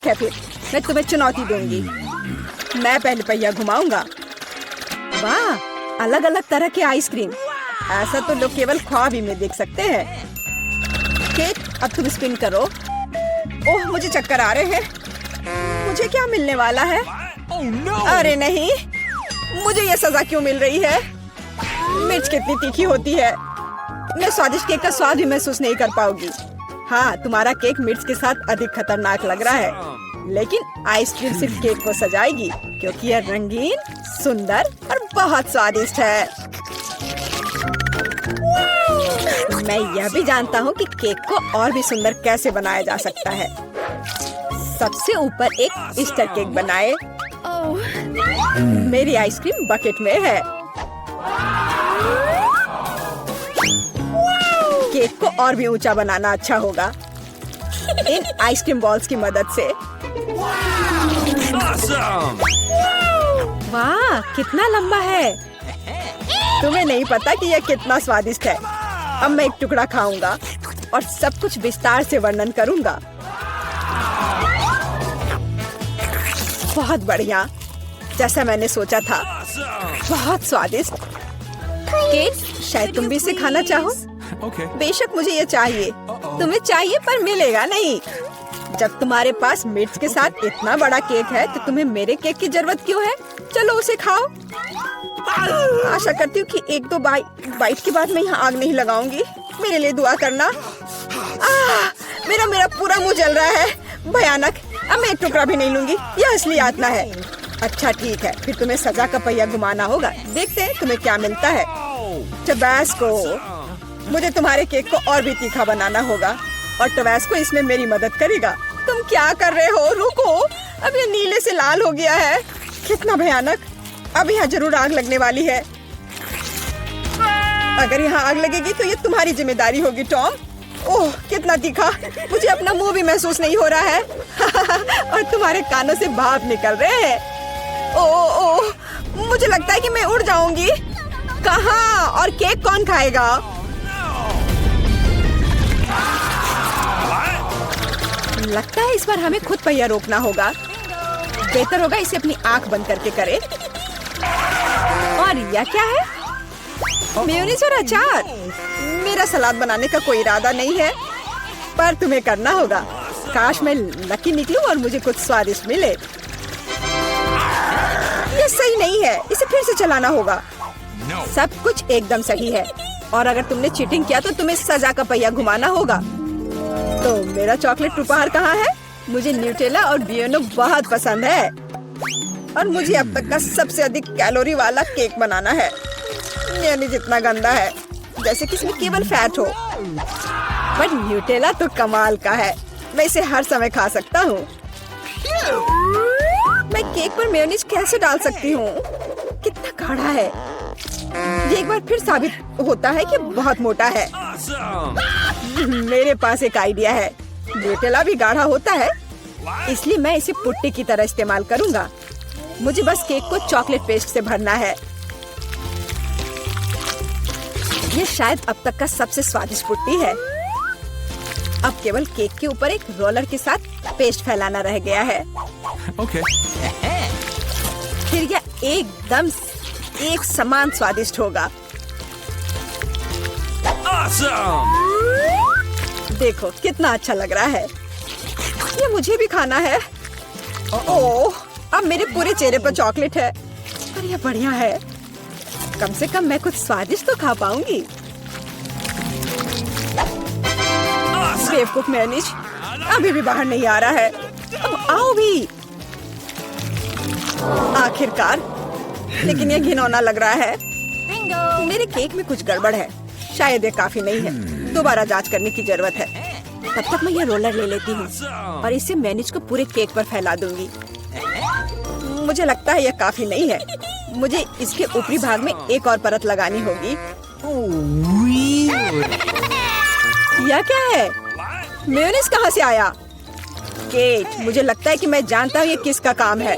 ठीक है फिर, मैं तुम्हें चुनौती दूंगी। मैं पहले पहिया घुमाऊंगा। वाह, अलग अलग तरह के आइसक्रीम। ऐसा तो लोग केवल ख्वाब ही में देख सकते हैं। केक, अब तुम स्पिन करो। ओह, मुझे चक्कर आ रहे हैं। मुझे क्या मिलने वाला है? अरे नहीं, मुझे ये सजा क्यों मिल रही है? मिर्च कितनी तीखी होती है। मैं स्वादिष्ट केक का स्वाद भी महसूस नहीं कर पाऊंगी। हाँ, तुम्हारा केक मिर्च के साथ अधिक खतरनाक लग रहा है, लेकिन आइसक्रीम सिर्फ केक को सजाएगी, क्योंकि यह रंगीन, सुंदर और बहुत स्वादिष्ट है। मैं यह भी जानता हूँ कि केक को और भी सुंदर कैसे बनाया जा सकता है। सबसे ऊपर एक ईस्टर केक बनाए। मेरी आइसक्रीम बकेट में है। केक को और भी ऊंचा बनाना अच्छा होगा इन आइसक्रीम बॉल्स की मदद से। वाह, कितना लंबा है। तुम्हें नहीं पता कि यह कितना स्वादिष्ट है। अब मैं एक टुकड़ा खाऊंगा और सब कुछ विस्तार से वर्णन करूंगा। बहुत बढ़िया, जैसा मैंने सोचा था। बहुत स्वादिष्ट। केक, शायद तुम भी इसे खाना चाहो। बेशक मुझे ये चाहिए। तुम्हें चाहिए पर मिलेगा नहीं। जब तुम्हारे पास मिर्च के साथ इतना बड़ा केक है तो तुम्हें मेरे केक की जरूरत क्यों है? चलो उसे खाओ। आशा करती हूँ कि एक दो बाइट के बाद मैं यहाँ आग नहीं लगाऊंगी। मेरे लिए दुआ करना। मेरा पूरा मुंह जल रहा है। भयानक। अब मैं एक टुकड़ा भी नहीं लूंगी। यह असली यातना है। अच्छा ठीक है, फिर तुम्हें सजा का पहिया घुमाना होगा। देखते हैं तुम्हें क्या मिलता है। टबैस्को। मुझे तुम्हारे केक को और भी तीखा बनाना होगा और टबैस्को इसमें मेरी मदद करेगा। तुम क्या कर रहे हो? रुको, अब ये नीले से लाल हो गया है। कितना भयानक। अब यहाँ जरूर आग लगने वाली है। अगर यहाँ आग लगेगी तो ये तुम्हारी जिम्मेदारी होगी टॉम। ओह, कितना तीखा। मुझे अपना मुंह भी महसूस नहीं हो रहा है और तुम्हारे कानों से भाप निकल रहे हैं। ओह, मुझे लगता है कि मैं उड़ जाऊंगी। कहाँ? और केक कौन खाएगा? लगता है इस बार हमें खुद पहिया रोकना होगा। बेहतर होगा इसे अपनी आंख बंद करके करे। और यह क्या है? मेयोनीज और अचार। मेरा सलाद बनाने का कोई इरादा नहीं है, पर तुम्हें करना होगा। काश मैं लकी निकलूं और मुझे कुछ स्वादिष्ट मिले। ये सही नहीं है, इसे फिर से चलाना होगा। सब कुछ एकदम सही है और अगर तुमने चीटिंग किया तो तुम्हें सजा का पहिया घुमाना होगा। तो मेरा चॉकलेट उपहार कहाँ है? मुझे न्यूटेला और बियोनो बहुत पसंद है और मुझे अब तक का सबसे अधिक कैलोरी वाला केक बनाना है। यानी जितना गंदा है, जैसे कि इसमें केवल फैट हो। बट न्यूटेला तो कमाल का है। मैं इसे हर समय खा सकता हूँ। मैं केक पर मेयोनीज कैसे डाल सकती हूँ? कितना गाढ़ा है। ये एक बार फिर साबित होता है कि बहुत मोटा है। मेरे पास एक आइडिया है। न्यूटेला भी गाढ़ा होता है, इसलिए मैं इसे पुट्टी की तरह इस्तेमाल करूंगा। मुझे बस केक को चॉकलेट पेस्ट से भरना है। ये शायद अब तक का सबसे स्वादिष्ट पुट्टी है। अब केवल केक के ऊपर एक रोलर के साथ पेस्ट फैलाना रह गया है। फिर यह एकदम एक समान स्वादिष्ट होगा। देखो कितना अच्छा लग रहा है। ये मुझे भी खाना है। ओह, अब मेरे पूरे चेहरे पर चॉकलेट है। पर यह बढ़िया है। कम से कम मैं कुछ स्वादिष्ट तो खा पाऊंगी। बेवकूफ मेयोनीज अभी भी बाहर नहीं आ रहा है। अब आओ भी। आखिरकार, लेकिन यह घिनौना लग रहा है। मेरे केक में कुछ गड़बड़ है। शायद ये काफी नहीं है। दोबारा जांच करने की जरूरत है। तब तक मैं ये रोलर ले लेती हूँ और इसे मेयोनीज को पूरे केक पर फैला दूंगी। मुझे लगता है यह काफी नहीं है। मुझे इसके ऊपरी भाग में एक और परत लगानी होगी। यह क्या है? मेयोनीज कहाँ से आया? केट, मुझे लगता है कि मैं जानता हूँ ये किसका काम है।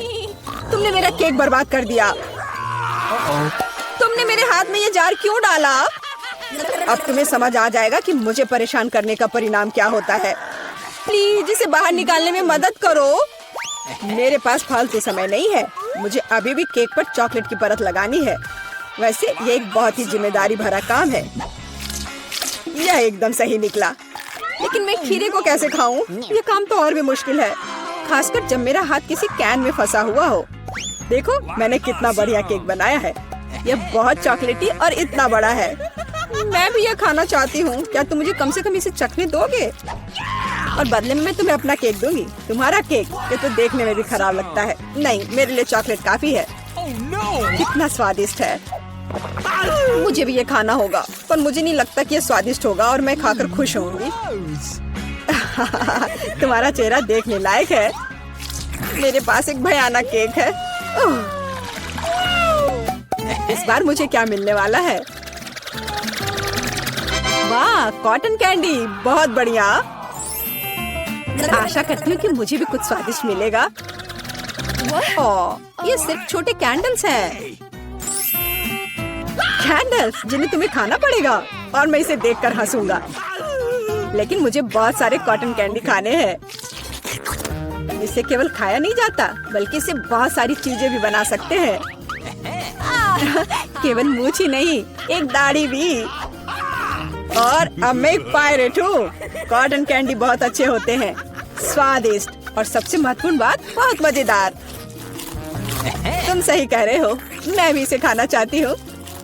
तुमने मेरा केक बर्बाद कर दिया। तुमने मेरे हाथ में ये जार क्यों डाला? अब तुम्हें समझ आ जाएगा कि मुझे परेशान करने का परिणाम क्या होता है। प्लीज इसे बाहर निकालने में मदद करो। मेरे पास फालतू समय नहीं है। मुझे अभी भी केक पर चॉकलेट की परत लगानी है। वैसे ये एक बहुत ही जिम्मेदारी भरा काम है। यह एकदम सही निकला, लेकिन मैं खीरे को कैसे खाऊं? ये काम तो और भी मुश्किल है, खासकर जब मेरा हाथ किसी कैन में फंसा हुआ हो। देखो मैंने कितना बढ़िया केक बनाया है। यह बहुत चॉकलेटी और इतना बड़ा है। मैं भी यह खाना चाहती हूँ। क्या तुम मुझे कम से कम इसे चखने दोगे? और बदले में मैं तुम्हें अपना केक दूंगी। तुम्हारा केक ये तो देखने में भी खराब लगता है। नहीं, मेरे लिए चॉकलेट काफी है। कितना स्वादिष्ट है। मुझे भी ये खाना होगा, पर मुझे नहीं लगता कि ये स्वादिष्ट होगा और मैं खाकर खुश होंगी। तुम्हारा चेहरा देखने लायक है। मेरे पास एक भयानक केक है। इस बार मुझे क्या मिलने वाला है? वाह, कॉटन कैंडी, बहुत बढ़िया। आशा करती हूँ कि मुझे भी कुछ स्वादिष्ट मिलेगा। ओह, ये सिर्फ छोटे कैंडल्स हैं। कैंडल्स जिन्हें तुम्हें खाना पड़ेगा और मैं इसे देखकर हंसूंगा। लेकिन मुझे बहुत सारे कॉटन कैंडी खाने हैं। इसे केवल खाया नहीं जाता, बल्कि इसे बहुत सारी चीजें भी बना सकते हैं। केवल मूंछ ही नहीं, एक दाढ़ी भी। और अब मैं एक पायरेट हूँ। कॉटन कैंडी बहुत अच्छे होते हैं, स्वादिष्ट और सबसे महत्वपूर्ण बात, बहुत मजेदार। तुम सही कह रहे हो, मैं भी इसे खाना चाहती हूँ।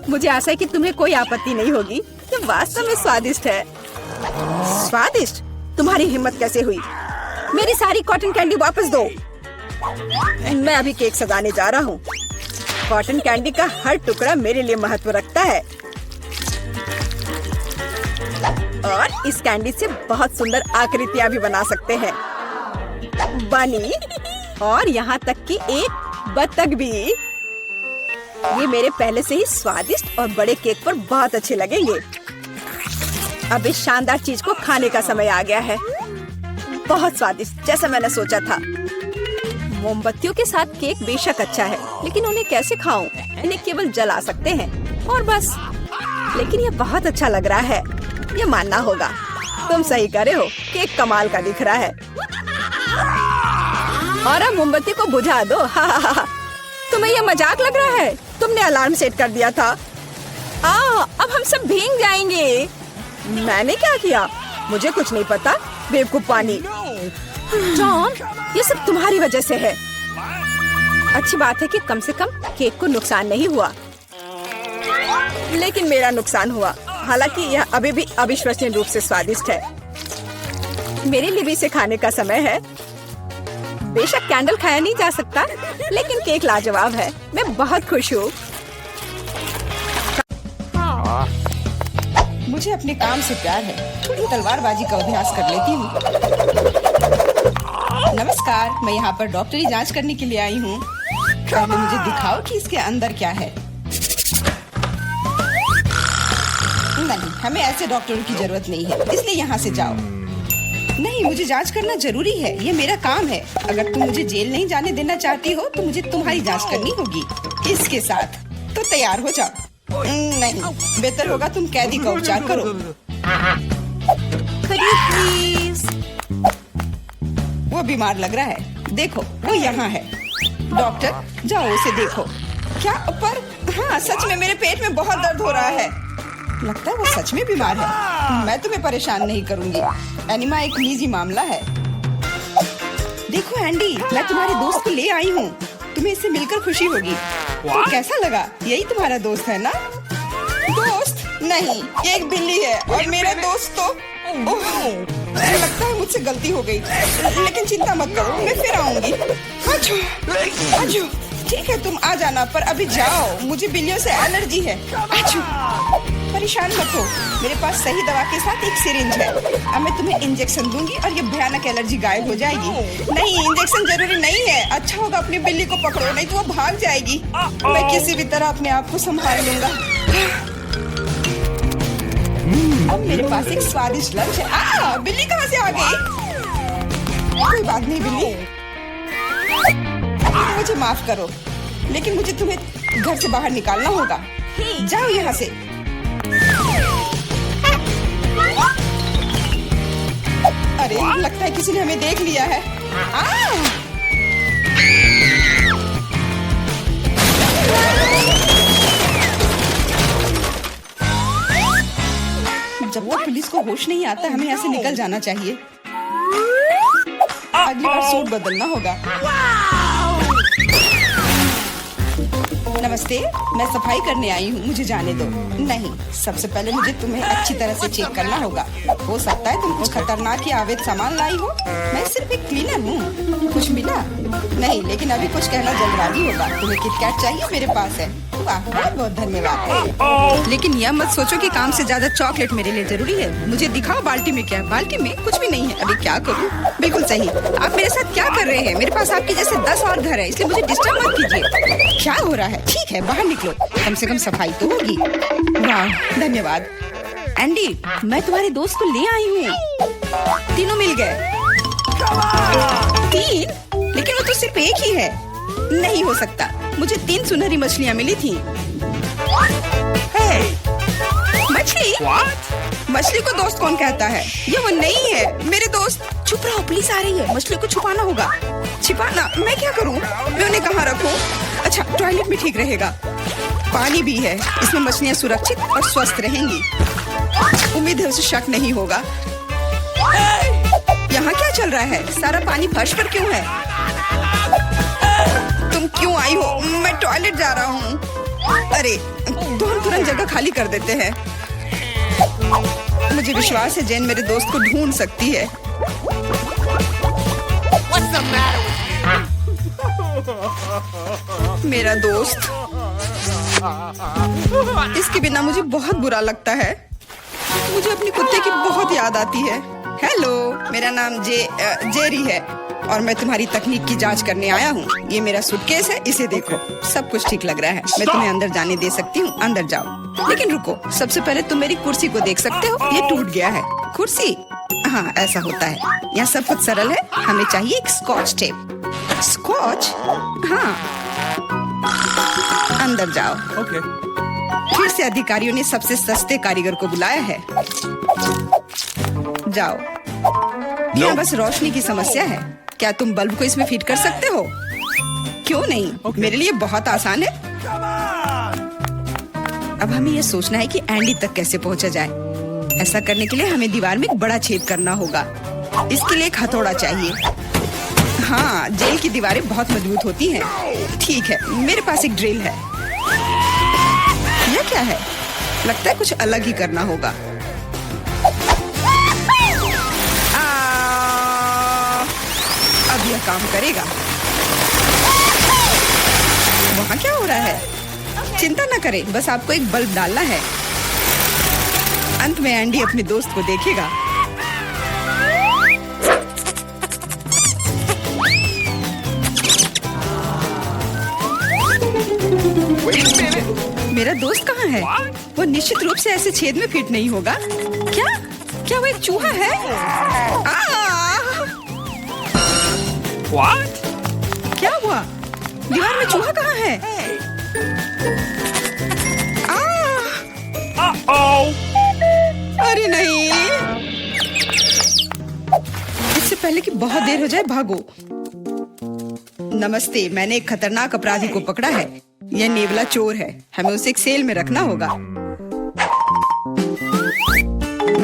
मुझे आशा है कि तुम्हें कोई आपत्ति नहीं होगी। ये वास्तव में स्वादिष्ट है। स्वादिष्ट? तुम्हारी हिम्मत कैसे हुई? मेरी सारी कॉटन कैंडी वापस दो। मैं अभी केक सजाने जा रहा हूँ। कॉटन कैंडी का हर टुकड़ा मेरे लिए महत्व रखता है। और इस कैंडी से बहुत सुंदर आकृतियाँ भी बना सकते हैं। बनी, और यहाँ तक कि एक बत्तख भी। ये मेरे पहले से ही स्वादिष्ट और बड़े केक पर बहुत अच्छे लगेंगे। अब इस शानदार चीज को खाने का समय आ गया है। बहुत स्वादिष्ट, जैसा मैंने सोचा था। मोमबत्तियों के साथ केक बेशक अच्छा है, लेकिन उन्हें कैसे खाऊं? इन्हें केवल जला सकते हैं और बस। लेकिन ये बहुत अच्छा लग रहा है, ये मानना होगा। तुम सही करे हो, केक कमाल का दिख रहा है। और अब मोमबत्ती को बुझा दो। तुम्हें ये मजाक लग रहा है? तुमने अलार्म सेट कर दिया था। अब हम सब भीग जाएंगे। मैंने क्या किया? मुझे कुछ नहीं पता, बेवकूफ पानी। जॉन, ये सब तुम्हारी वजह से है। अच्छी बात है कि कम से कम केक को नुकसान नहीं हुआ, लेकिन मेरा नुकसान हुआ। हालांकि यह अभी भी अविश्वसनीय रूप से स्वादिष्ट है। मेरे लिए भी इसे खाने का समय है। बेशक कैंडल खाया नहीं जा सकता, लेकिन केक लाजवाब है। मैं बहुत खुश हूँ। मुझे अपने काम से प्यार है। थोड़ी तलवारबाजी का अभ्यास कर लेती हूँ। नमस्कार, मैं यहाँ पर डॉक्टरी जांच करने के लिए आई हूँ। पहले मुझे दिखाओ कि इसके अंदर क्या है। नहीं, हमें ऐसे डॉक्टरों की जरूरत नहीं है, इसलिए यहाँ से जाओ। नहीं, मुझे जांच करना जरूरी है, ये मेरा काम है। अगर तुम मुझे जेल नहीं जाने देना चाहती हो, तो मुझे तुम्हारी जांच करनी होगी। इसके साथ तो तैयार हो जाओ। नहीं, बेहतर होगा तुम कैदी का उपचार करो। प्लीज। वो बीमार लग रहा है, देखो वो यहाँ है। डॉक्टर, जाओ उसे देखो। क्या? पर हाँ, सच में मेरे पेट में बहुत दर्द हो रहा है। लगता है वो सच में बीमार है। मैं तुम्हें परेशान नहीं करूंगी। एनिमा एक निजी मामला है। देखो एंडी, मैं तुम्हारे दोस्त को ले आई हूँ। तुम्हें इससे मिलकर खुशी होगी। तो कैसा लगा? यही तुम्हारा दोस्त है ना? दोस्त? नहीं, ये एक बिल्ली है और मेरा दोस्त तो। मुझे लगता है मुझसे गलती हो गई, लेकिन चिंता मत करो, मैं फिर आऊंगी। आजू, आजू। ठीक है, तुम आ जाना, पर अभी जाओ, मुझे बिल्लियों से एलर्जी है। आजू। परेशान मत हो, मेरे पास सही दवा के साथ एक सिरिंज है। अब मैं तुम्हें इंजेक्शन दूंगी और ये भयानक एलर्जी गायब हो जाएगी। नहीं, इंजेक्शन जरूरी नहीं है। अच्छा होगा अपनी बिल्ली को पकड़ो, नहीं तो वो भाग जाएगी। मैं किसी भी तरह अपने आप को संभाल लूंगा। अब मेरे पास एक स्वादिष्ट लंच है। बिल्ली कहाँ से आ गई? कोई बात नहीं बिल्ली, मुझे माफ करो, लेकिन मुझे तुम्हें घर से बाहर निकालना होगा। जाओ यहाँ से। अरे, लगता है किसी ने हमें देख लिया है। होश नहीं आता, हमें यहाँ से निकल जाना चाहिए। अगली बार सूट बदलना होगा। नमस्ते, मैं सफाई करने आई हूँ, मुझे जाने दो। नहीं, सबसे पहले मुझे तुम्हें अच्छी तरह से चेक करना होगा। हो सकता है तुम कुछ खतरनाक या अवैध सामान लाई हो। मैं सिर्फ एक क्लीनर हूँ। कुछ मिला? नहीं, लेकिन अभी कुछ कहना जल्दबाजी होगा। तुम्हें किटकैट चाहिए? मेरे पास है। वाह, बहुत बहुत धन्यवाद। लेकिन यह मत सोचो कि काम से ज्यादा चॉकलेट मेरे लिए जरूरी है। मुझे दिखाओ बाल्टी में क्या है। बाल्टी में कुछ भी नहीं है। अभी क्या करूँ? बिल्कुल सही। आप मेरे साथ क्या कर रहे हैं? मेरे पास आपके जैसे 10 और घर है, इसलिए मुझे डिस्टर्ब मत कीजिए। क्या हो रहा है? ठीक है, बाहर निकलो, कम से कम सफाई तो होगी। वाह, धन्यवाद। एंडी, मैं तुम्हारे दोस्त को ले आई हूँ। तीनों मिल गए। 3? लेकिन वो तो सिर्फ एक ही है। नहीं हो सकता, मुझे 3 सुनहरी मछलियाँ मिली थी। मछली? मछली को दोस्त कौन कहता है? ये वो नहीं है मेरे दोस्त। चुप रहो, पुलिस आ रही है। मछली को छुपाना होगा। छिपाना? मैं क्या करूँ? मैं उन्हें कहाँ रखूँ? अच्छा, टॉयलेट में ठीक रहेगा। पानी भी है, इसमें मछलियाँ सुरक्षित और स्वस्थ रहेंगी। उम्मीद है उसे शक नहीं होगा। यहाँ क्या चल रहा है? सारा पानी फर्श पर क्यों है? तुम क्यों आई हो? मैं टॉयलेट जा रहा हूँ। अरे, तो हम तुरंत जगह खाली कर देते हैं। मुझे विश्वास है जेन मेरे दोस्त को ढूंढ सकती है। मेरा दोस्त। इसके बिना मुझे बहुत बुरा लगता है। मुझे अपने कुत्ते की बहुत याद आती है। हेलो, मेरा नाम जेरी है और मैं तुम्हारी तकनीक की जांच करने आया हूँ। ये मेरा सूटकेस है, इसे देखो। सब कुछ ठीक लग रहा है। मैं तुम्हें अंदर जाने दे सकती हूँ, अंदर जाओ। लेकिन रुको, सबसे पहले तुम मेरी कुर्सी को देख सकते हो। ये टूट गया है। कुर्सी? हाँ, ऐसा होता है। यहाँ सब कुछ सरल है। हमें चाहिए एक स्कॉच टेप। स्कॉच? हाँ, अंदर जाओ। Okay. फिर से अधिकारियों ने सबसे सस्ते कारीगर को बुलाया है। जाओ। यह बस रोशनी की समस्या है। क्या तुम बल्ब को इसमें फिट कर सकते हो? क्यों नहीं? मेरे लिए बहुत आसान है। अब हमें यह सोचना है कि एंडी तक कैसे पहुंचा जाए। ऐसा करने के लिए हमें दीवार में एक बड़ा छेद करना होगा। इसके लिए एक हथौड़ा चाहिए। हाँ, जेल की दीवारें बहुत मजबूत होती हैं। ठीक है, मेरे पास एक ड्रिल है। यह क्या है? लगता है कुछ अलग ही करना होगा। अब यह काम करेगा। वहाँ क्या हो रहा है? चिंता न करें, बस आपको एक बल्ब डालना है। अंत में एंडी अपने दोस्त को देखेगा। मेरा दोस्त कहाँ है? वो निश्चित रूप से ऐसे छेद में फिट नहीं होगा। क्या वो एक चूहा है? क्या हुआ? दीवार में चूहा कहाँ है? अरे नहीं! इससे पहले कि बहुत देर हो जाए, भागो। नमस्ते, मैंने एक खतरनाक अपराधी को पकड़ा है। यह नेवला चोर है। हमें उसे एक सेल में रखना होगा।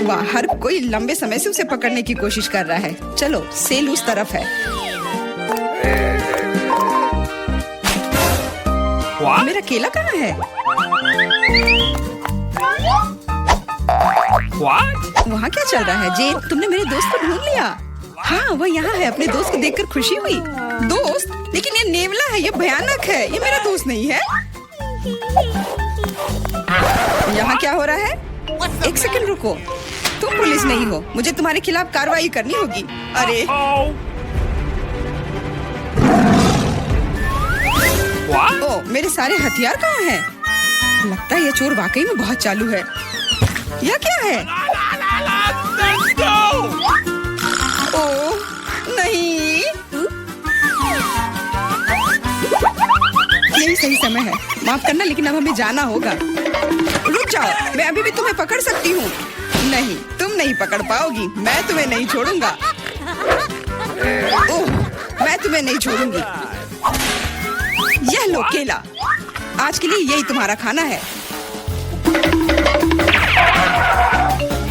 वाह, हर कोई लंबे समय से उसे पकड़ने की कोशिश कर रहा है। चलो, सेल उस तरफ है। मेरा केला कहाँ है? वहाँ क्या चल रहा है? जे, तुमने मेरे दोस्त को ढूंढ लिया? हाँ, वह यहाँ है। अपने दोस्त को देखकर खुशी हुई। दोस्त? लेकिन ये नेवला है, ये भयानक है। ये मेरा दोस्त नहीं है। यहाँ क्या हो रहा है? एक सेकंड रुको। तुम पुलिस नहीं हो। मुझे तुम्हारे खिलाफ कार्रवाई करनी होगी। अरे, ओ, मेरे सारे हथियार कहाँ हैं? लगता है ये चोर वाकई में बहुत चालू है। यह क्या है? ओह, नहीं। यही सही समय है। माफ करना, लेकिन अब हमें जाना होगा। रुक जाओ, मैं अभी भी तुम्हें पकड़ सकती हूँ। नहीं, तुम नहीं पकड़ पाओगी। मैं तुम्हें नहीं छोड़ूंगा। ओह, मैं तुम्हें नहीं छोड़ूंगी। यह लो केला। आज के लिए यही तुम्हारा खाना है।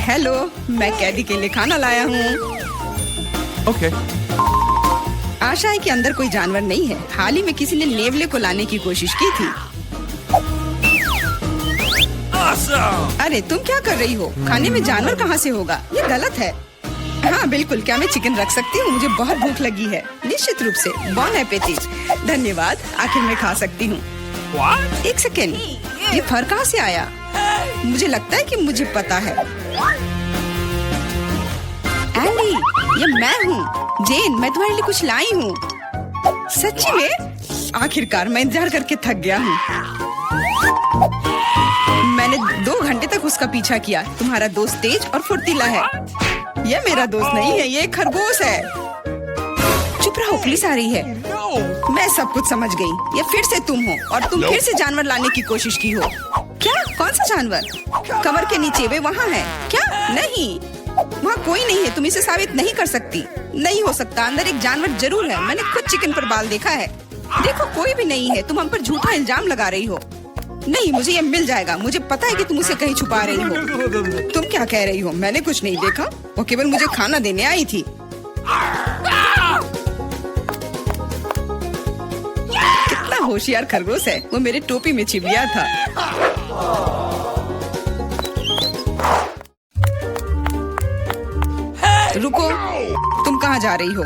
हेलो, मैं कैदी के लिए खाना लाया हूँ। Okay. आशा है कि अंदर कोई जानवर नहीं है। हाल ही में किसी ने नेवले को लाने की कोशिश की थी। Awesome. अरे तुम क्या कर रही हो? खाने में जानवर कहाँ से होगा? ये गलत है। हाँ बिल्कुल, क्या मैं चिकन रख सकती हूँ? मुझे बहुत भूख लगी है। निश्चित रूप से। बॉन एपेटिट। धन्यवाद, आखिर मैं खा सकती हूँ। What? एक सेकेंड, ये फर कहाँ से आया? मुझे लगता है कि मुझे पता है। एंडी, ये मैं हूँ। जेन, मैं तुम्हारे लिए कुछ लाई हूँ। सच्ची में? आखिरकार मैं इंतजार करके थक गया हूँ। मैंने 2 घंटे तक उसका पीछा किया। तुम्हारा दोस्त तेज और फुर्तीला है। ये मेरा दोस्त नहीं है, ये एक खरगोश है। चुप रहो, पुलिस आ रही है। No. मैं सब कुछ समझ गई। ये फिर से तुम हो और तुम फिर से जानवर लाने की कोशिश की हो। क्या? कौन सा जानवर? कमर के नीचे, वे वहाँ है। क्या? नहीं, वहाँ कोई नहीं है। तुम इसे साबित नहीं कर सकती। नहीं हो सकता, अंदर एक जानवर जरूर है। मैंने खुद चिकन पर बाल देखा है। देखो, कोई भी नहीं है। तुम हम पर झूठा इल्जाम लगा रही हो। नहीं, मुझे ये मिल जाएगा। मुझे पता है कि तुम उसे कहीं छुपा रही हो। तुम क्या कह रही हो? मैंने कुछ नहीं देखा। वो केवल मुझे खाना देने आई थी। कितना होशियार खरगोश है। वो मेरे टोपी में छिप गया था। रुको, तुम कहाँ जा रही हो?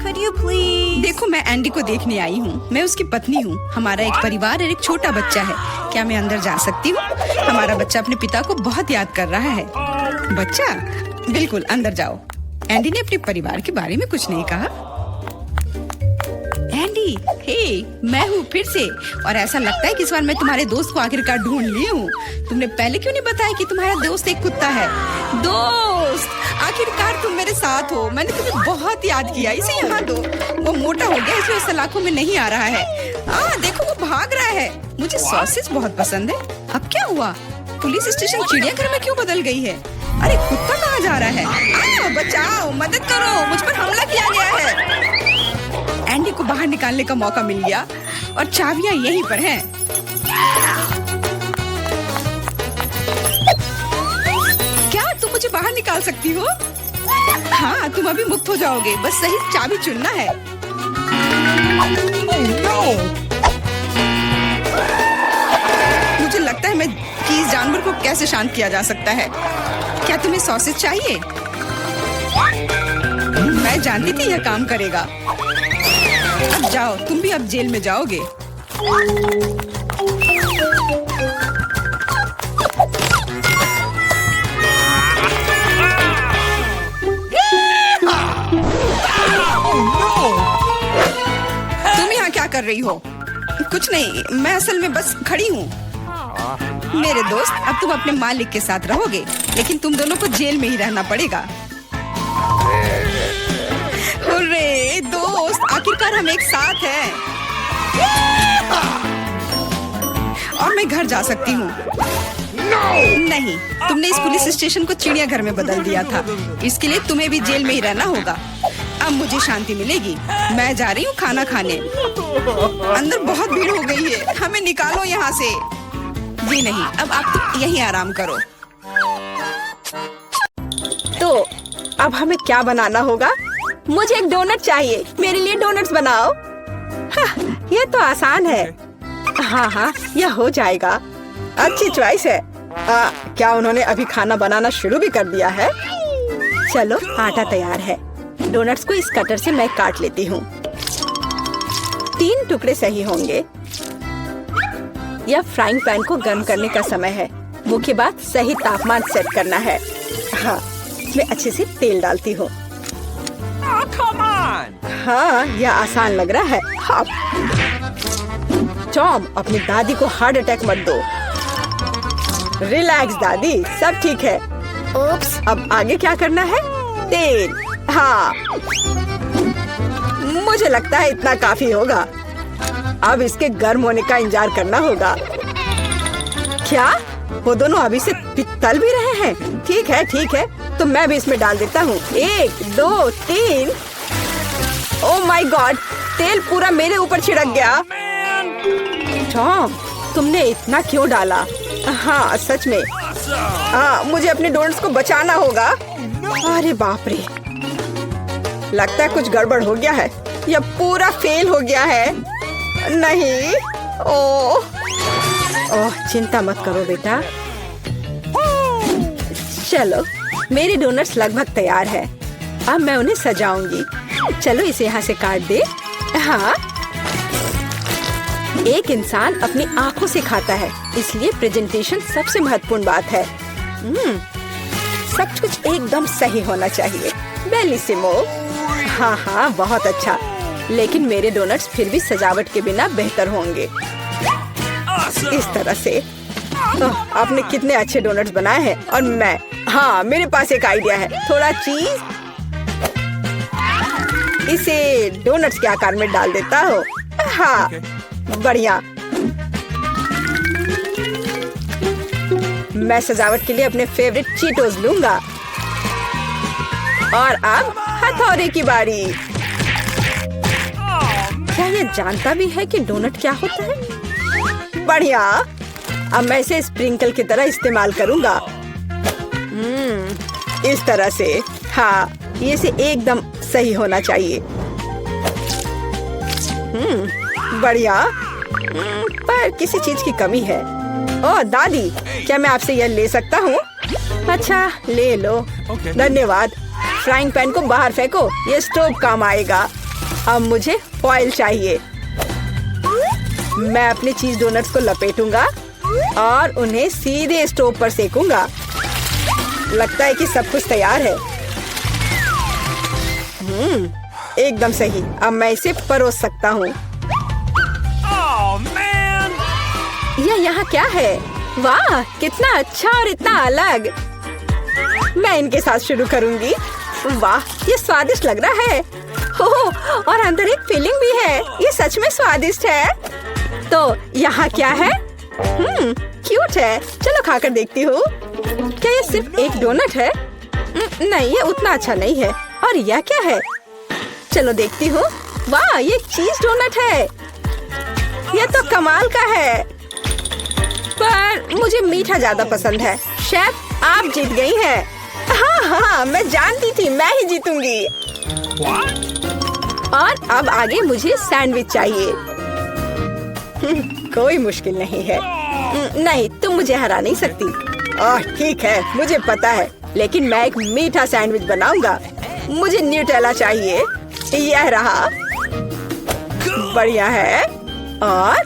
Could you please? देखो, मैं एंडी को देखने आई हूँ। मैं उसकी पत्नी हूँ। हमारा एक परिवार और एक छोटा बच्चा है। क्या मैं अंदर जा सकती हूँ? हमारा बच्चा अपने पिता को बहुत याद कर रहा है। बच्चा? बिल्कुल, अंदर जाओ। एंडी ने अपने परिवार के बारे में कुछ नहीं कहा। एंडी, हे, मैं हूँ फिर से। और ऐसा लगता है कि इस बार मैं तुम्हारे दोस्त को आखिरकार ढूंढ ली हूँ। तुमने पहले क्यों नहीं बताया कि तुम्हारा दोस्त एक कुत्ता है? दोस्त, आखिरकार तुम मेरे साथ हो। मैंने तुम्हें बहुत याद किया। इसे यहाँ दो। वो मोटा हो गया, इसलिए सलाखों में नहीं आ रहा है। देखो, वो भाग रहा है। मुझे सॉसेज बहुत पसंद है। अब क्या हुआ? पुलिस स्टेशन चिड़ियाघर में क्यों बदल गई है? अरे कुत्ता कहाँ जा रहा है? बचाओ, मदद करो, मुझ पर हमला किया गया है। एंडी को बाहर निकालने का मौका मिल गया और चाबियां यहीं पर हैं। क्या तुम मुझे बाहर निकाल सकती हो? हाँ, तुम अभी मुक्त हो जाओगे। बस सही चाबी चुनना है। Oh no. मुझे लगता है कि इस जानवर को कैसे शांत किया जा सकता है। क्या तुम्हें सॉसेज चाहिए? मैं जानती थी यह काम करेगा। अब जाओ, तुम भी अब जेल में जाओगे। तुम यहाँ क्या कर रही हो? कुछ नहीं, मैं असल में बस खड़ी हूँ। मेरे दोस्त, अब तुम अपने मालिक के साथ रहोगे, लेकिन तुम दोनों को जेल में ही रहना पड़ेगा। हुर्रे दोस्त, आखिरकार हम एक साथ हैं। और मैं घर जा सकती हूँ। नहीं, तुमने इस पुलिस स्टेशन को चिड़ियाघर में बदल दिया था। इसके लिए तुम्हें भी जेल में ही रहना होगा। अब मुझे शांति मिलेगी। मैं जा रही हूँ खाना खाने। अंदर बहुत भीड़ हो गई है। हमें निकालो यहाँ से। जी नहीं, अब आप यहीं आराम करो। तो अब हमें क्या बनाना होगा? मुझे एक डोनट चाहिए। मेरे लिए डोनट्स बनाओ। हाँ, ये तो आसान है। हाँ, यह हो जाएगा। अच्छी चॉइस है। क्या उन्होंने अभी खाना बनाना शुरू भी कर दिया है? चलो, आटा तैयार है। डोनट्स को इस कटर से मैं काट लेती हूँ। 3 टुकड़े सही होंगे। यह फ्राइंग पैन को गर्म करने का समय है। मुख्य बात, सही तापमान सेट करना है। हाँ, मैं अच्छे से तेल डालती हूँ। Oh, come on. हाँ, यह आसान लग रहा है। हाँ। टॉम, अपनी दादी को हार्ट अटैक मत दो। रिलैक्स दादी, सब ठीक है। ओप्स, अब आगे क्या करना है? तेल। हाँ, मुझे लगता है इतना काफी होगा। अब इसके गर्म होने का इंतजार करना होगा। क्या वो दोनों अभी से तल भी रहे हैं? ठीक है, तो मैं भी इसमें डाल देता हूँ। 1, 2, 3। ओह माय गॉड, तेल पूरा मेरे ऊपर छिड़क गया। टॉम, तुमने इतना क्यों डाला? हाँ, सच में Awesome! मुझे अपने डोनट्स को बचाना होगा। अरे बाप रे, लगता है कुछ गड़बड़ हो गया है। यह पूरा फेल हो गया है। नहीं, ओह चिंता मत करो बेटा। चलो, मेरे डोनट्स लगभग तैयार है। अब मैं उन्हें सजाऊंगी। चलो इसे यहाँ से काट दे। हाँ, एक इंसान अपनी आंखों से खाता है, इसलिए प्रेजेंटेशन सबसे महत्वपूर्ण बात है। सब कुछ एकदम सही होना चाहिए। बेलिसिमो। हाँ, बहुत अच्छा। लेकिन मेरे डोनट्स फिर भी सजावट के बिना बेहतर होंगे। Awesome! इस तरह से। आपने कितने अच्छे डोनट्स बनाए हैं। और मैं, हाँ, मेरे पास एक आइडिया है। थोड़ा चीज इसे डोनट्स के आकार में डाल देता हूँ। हाँ, बढ़िया। मैं सजावट के लिए अपने फेवरेट चीटोस लूंगा। और अब हथौड़े की बारी। क्या ये जानता भी है कि डोनट क्या होता है? बढ़िया। अब मैं इसे स्प्रिंकल की तरह इस्तेमाल करूंगा। इस तरह से। हाँ, ये से एकदम सही होना चाहिए। बढ़िया। पर किसी चीज की कमी है। ओह दादी, क्या मैं आपसे यह ले सकता हूँ? अच्छा, ले लो। धन्यवाद। फ्राइंग पैन को बाहर फेंको, ये स्टोव काम आएगा। अब मुझे फॉइल चाहिए। मैं अपने चीज डोनट्स को लपेटूंगा और उन्हें सीधे स्टोव पर सेकूंगा। लगता है कि सब कुछ तैयार है। एकदम सही। अब मैं इसे परोस सकता हूँ। Oh man! यह यहाँ क्या है? वाह, कितना अच्छा और इतना अलग। मैं इनके साथ शुरू करूंगी। वाह, ये स्वादिष्ट लग रहा है। ओह, और अंदर एक फिलिंग भी है। ये सच में स्वादिष्ट है। तो यहाँ क्या है? क्यूट है। चलो खाकर देखती हूँ। क्या ये सिर्फ एक डोनट है? नहीं, ये उतना अच्छा नहीं है। और यह क्या है? चलो देखती हूँ। वाह, ये चीज डोनट है। यह तो कमाल का है। पर मुझे मीठा ज्यादा पसंद है। शेफ, आप जीत गई हैं। हाँ, मैं जानती थी मैं ही जीतूंगी। और अब आगे मुझे सैंडविच चाहिए। कोई मुश्किल नहीं है। नहीं, तुम मुझे हरा नहीं सकती। ठीक है, मुझे पता है। लेकिन मैं एक मीठा सैंडविच बनाऊंगा। मुझे न्यूटेला चाहिए। यह रहा। बढ़िया है। और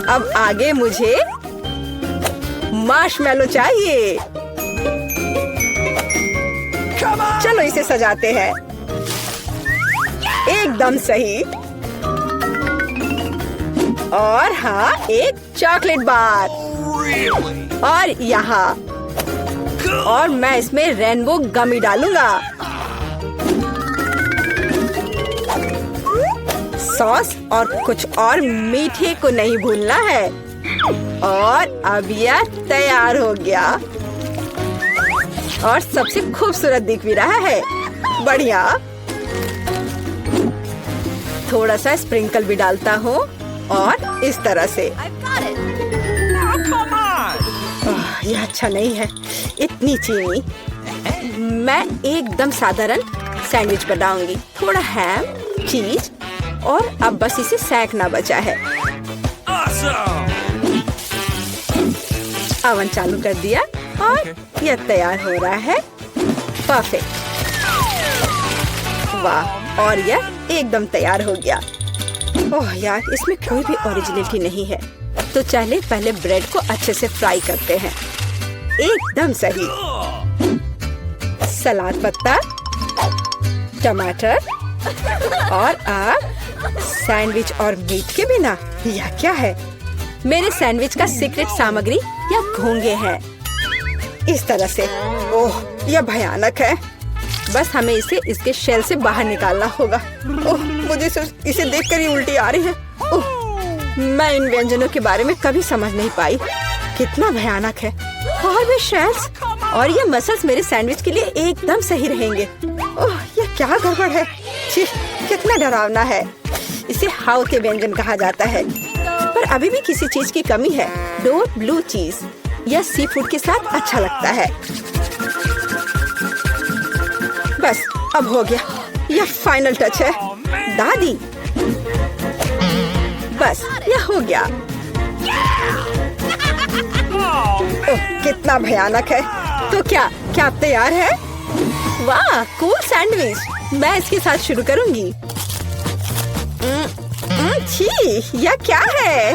अब आगे मुझे मार्शमैलो चाहिए। चलो इसे सजाते हैं। एकदम सही। और हाँ, एक चॉकलेट बार। Really? और यहाँ। और मैं इसमें रेनबो गमी डालूंगा। सॉस और कुछ और मीठे को नहीं भूलना है। और अब यह तैयार हो गया। और सबसे खूबसूरत दिख भी रहा है। बढ़िया। थोड़ा सा स्प्रिंकल भी डालता हूँ। और इस तरह से। Oh, come on! यह अच्छा नहीं है। इतनी चीनी। मैं एकदम साधारण सैंडविच बनाऊंगी। थोड़ा हैम, चीज और अब बस इसे सेकना बचा है। Awesome! अवन चालू कर दिया और यह तैयार हो रहा है। परफेक्ट। वाह, और यह एकदम तैयार हो गया। ओह यार, इसमें कोई भी ओरिजिनलिटी नहीं है। तो चलिए पहले ब्रेड को अच्छे से फ्राई करते हैं। एकदम सही। सलाद पत्ता, टमाटर और सैंडविच और मीट के बिना यह क्या है? मेरे सैंडविच का सीक्रेट सामग्री या घोंगे हैं। इस तरह से। ओह, यह भयानक है। बस हमें इसे इसके शेल से बाहर निकालना होगा। ओह, मुझे सिर्फ इसे देखकर ही उल्टी आ रही है। ओह, मैं इन व्यंजनों के बारे में कभी समझ नहीं पाई। कितना भयानक है। और भी शेल्स और ये मसल्स मेरे सैंडविच के लिए एकदम सही रहेंगे। ओह, ये क्या गड़बड़ है। छी, कितना डरावना है। इसे हाउ के व्यंजन कहा जाता है। पर अभी भी किसी चीज की कमी है। डोर ब्लू चीज। यह सी फूड के साथ अच्छा लगता है। बस अब हो गया, यह फाइनल टच है। दादी, बस यह हो गया। ओह, कितना भयानक है। तो क्या आप तैयार है? वाह, कूल सैंडविच। मैं इसके साथ शुरू करूंगी। छी, यह क्या है?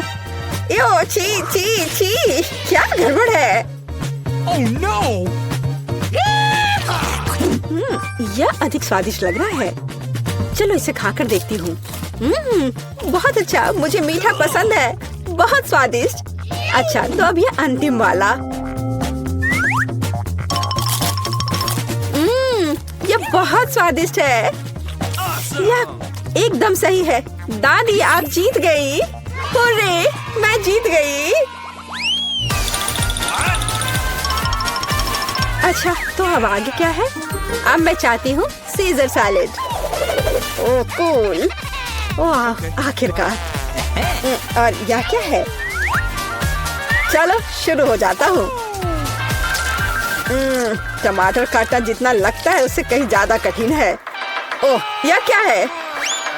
यो, छी छी छी, क्या गड़बड़ है? Oh no! यह अधिक स्वादिष्ट लग रहा है। चलो इसे खाकर देखती हूँ। बहुत अच्छा, मुझे मीठा पसंद है। बहुत स्वादिष्ट। अच्छा, तो अब यह अंतिम वाला। यह बहुत स्वादिष्ट है। यह एकदम सही है। दादी, आप जीत गई। हुर्रे, मैं जीत गई। अच्छा, तो अब आगे क्या है? अब मैं चाहती हूँ सीजर सैलेड। ओह कूल। ओह, आखिरकार। और यह क्या है? चलो शुरू हो जाता हूँ। टमाटर काटना जितना लगता है उससे कहीं ज्यादा कठिन है। ओह, यह क्या है?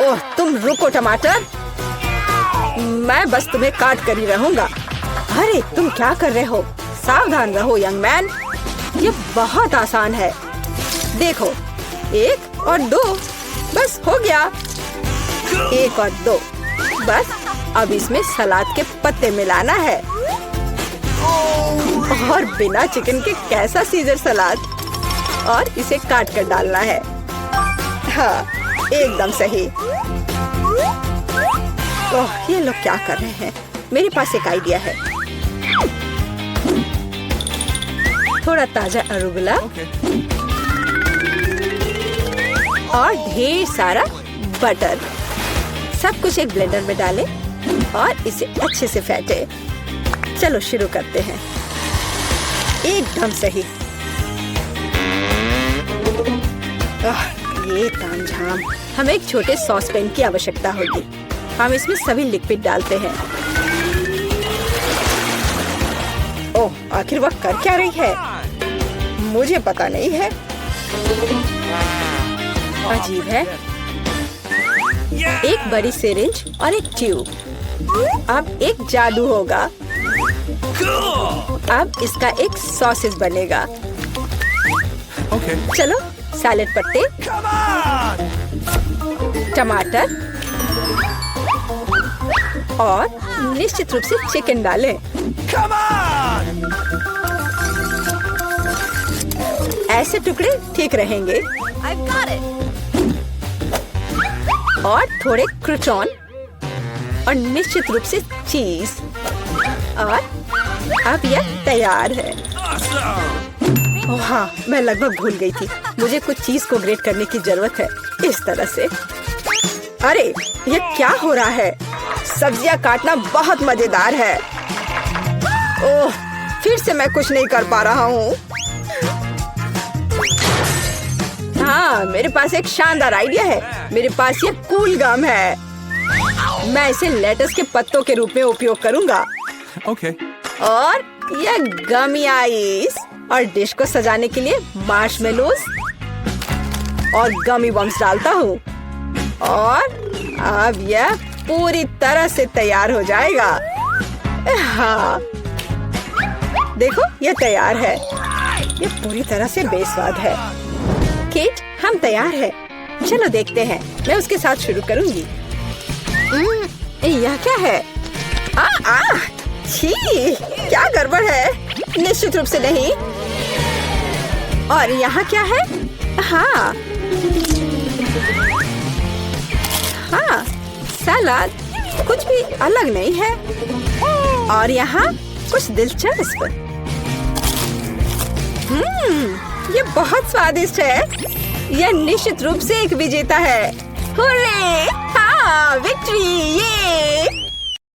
ओह, तुम रुको टमाटर, मैं बस तुम्हें काट कर ही रहूंगा। अरे तुम क्या कर रहे हो? सावधान रहो यंग मैन, ये बहुत आसान है। देखो, 1 और 2, बस हो गया। 1 और 2, बस अब इसमें सलाद के पत्ते मिलाना है। और बिना चिकन के कैसा सीजर सलाद, और इसे काट कर डालना है। हाँ, एकदम सही। ओह, ये लोग क्या कर रहे हैं? मेरे पास एक आइडिया है। थोड़ा ताजा अरुगुला और ढेर सारा बटर, सब कुछ एक ब्लेंडर में डालें और इसे अच्छे से फेंटे। चलो शुरू करते हैं। एकदम सही। ये तामझाम। हमें एक छोटे सॉस पैन की आवश्यकता होगी। हम इसमें सभी लिक्विड डालते हैं। ओह, आखिर वह कर क्या रही है? मुझे पता नहीं है। अजीब है। एक बड़ी सिरिंज और एक ट्यूब। अब एक जादू होगा। अब इसका एक सॉसेज बनेगा। चलो, सैलेड पत्ते, टमाटर और निश्चित रूप से चिकन डालें। ऐसे टुकड़े ठीक रहेंगे। और थोड़े क्रूटॉन और निश्चित रूप से चीज। और अब यह तैयार है। ओह हाँ, मैं लगभग भूल गई थी। मुझे कुछ चीज को ग्रेट करने की जरूरत है। इस तरह से। अरे, ये क्या हो रहा है? सब्जियां काटना बहुत मजेदार है। ओह, फिर से मैं कुछ नहीं कर पा रहा हूँ। हाँ, मेरे पास एक शानदार आइडिया है। मेरे पास ये कूल गम है। मैं इसे लेटस के पत्तों के रूप में उपयोग करूँगा। Okay. और ये गमी आइस, और डिश को सजाने के लिए मार्शमेलोस और गमी बम्स डालता हूँ। और अब यह पूरी तरह से तैयार हो जाएगा। हाँ, देखो, यह तैयार है। यह पूरी तरह से बेस्वाद है। किट, हम तैयार हैं। चलो देखते हैं। मैं उसके साथ शुरू करूंगी। यह क्या है? छी, क्या गड़बड़ है? निश्चित रूप से नहीं। और यहाँ क्या है? हाँ, सलाद, कुछ भी अलग नहीं है। और यहाँ कुछ दिलचस्प। ये बहुत स्वादिष्ट है। यह निश्चित रूप से एक विजेता है। हुर्रे! हाँ, विक्ट्री! ये